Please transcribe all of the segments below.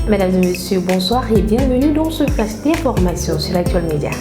Mesdames et messieurs, bonsoir et bienvenue dans ce flash d'information sur l'Actuel Média.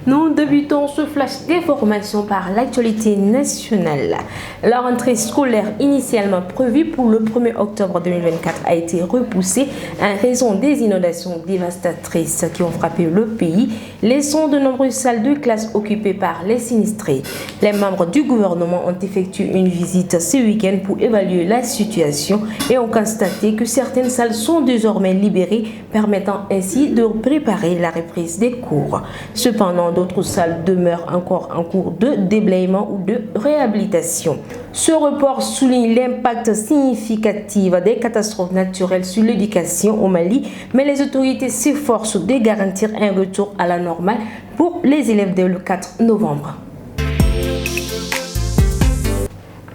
Nous débutons ce flash d'information par l'actualité nationale. La rentrée scolaire initialement prévue pour le 1er octobre 2024 a été repoussée en raison des inondations dévastatrices qui ont frappé le pays, laissant de nombreuses salles de classe occupées par les sinistrés. Les membres du gouvernement ont effectué une visite ce week-end pour évaluer la situation et ont constaté que certaines salles sont désormais libérées, permettant ainsi de préparer la reprise des cours. Cependant, d'autres salles demeurent encore en cours de déblayement ou de réhabilitation. Ce report souligne l'impact significatif des catastrophes naturelles sur l'éducation au Mali, mais les autorités s'efforcent de garantir un retour à la normale pour les élèves dès le 4 novembre.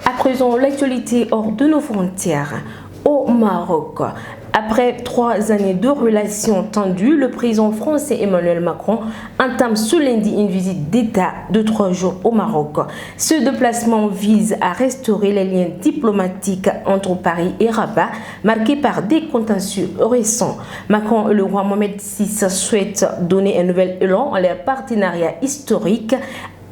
À présent, l'actualité hors de nos frontières. Au Maroc, après 3 années de relations tendues, le président français Emmanuel Macron entame ce lundi une visite d'État de 3 jours au Maroc. Ce déplacement vise à restaurer les liens diplomatiques entre Paris et Rabat, marqués par des contentieux récents. Macron et le roi Mohamed VI souhaitent donner un nouvel élan à leur partenariat historique,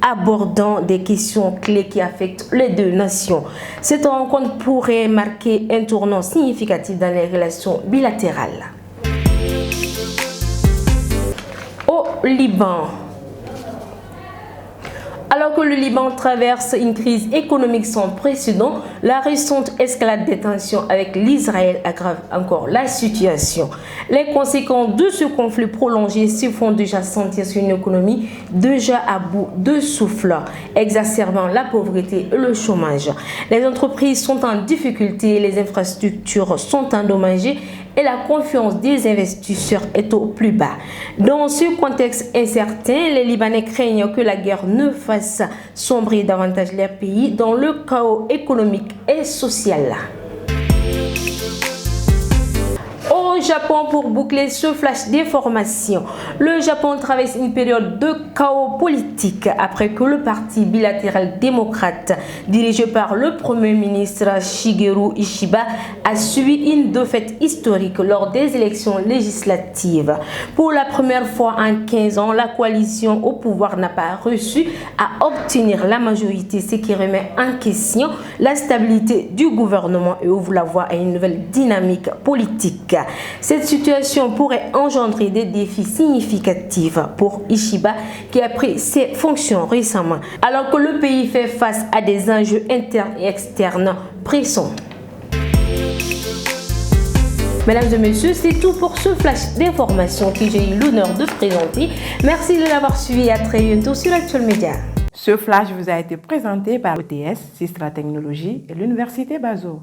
abordant des questions clés qui affectent les deux nations. Cette rencontre pourrait marquer un tournant significatif dans les relations bilatérales. Au Liban. Alors que le Liban traverse une crise économique sans précédent, la récente escalade des tensions avec l'Israël aggrave encore la situation. Les conséquences de ce conflit prolongé se font déjà sentir sur une économie déjà à bout de souffle, exacerbant la pauvreté et le chômage. Les entreprises sont en difficulté, les infrastructures sont endommagées et la confiance des investisseurs est au plus bas. Dans ce contexte incertain, les Libanais craignent que la guerre ne fasse sombrer davantage leur pays dans le chaos économique et social. Au Japon, pour boucler ce flash d'information, le Japon traverse une période de chaos politique après que le parti bilatéral démocrate dirigé par le premier ministre Shigeru Ishiba a subi une défaite historique lors des élections législatives. Pour la première fois en 15 ans, la coalition au pouvoir n'a pas réussi à obtenir la majorité, ce qui remet en question la stabilité du gouvernement et ouvre la voie à une nouvelle dynamique politique. Cette situation pourrait engendrer des défis significatifs pour Ishiba qui a pris ses fonctions récemment, alors que le pays fait face à des enjeux internes et externes pressants. Mesdames et messieurs, c'est tout pour ce flash d'information que j'ai eu l'honneur de présenter. Merci de l'avoir suivi et à très bientôt sur l'Actuel Média. Ce flash vous a été présenté par l'ETS, Sistra Technologies et l'Université Bazo.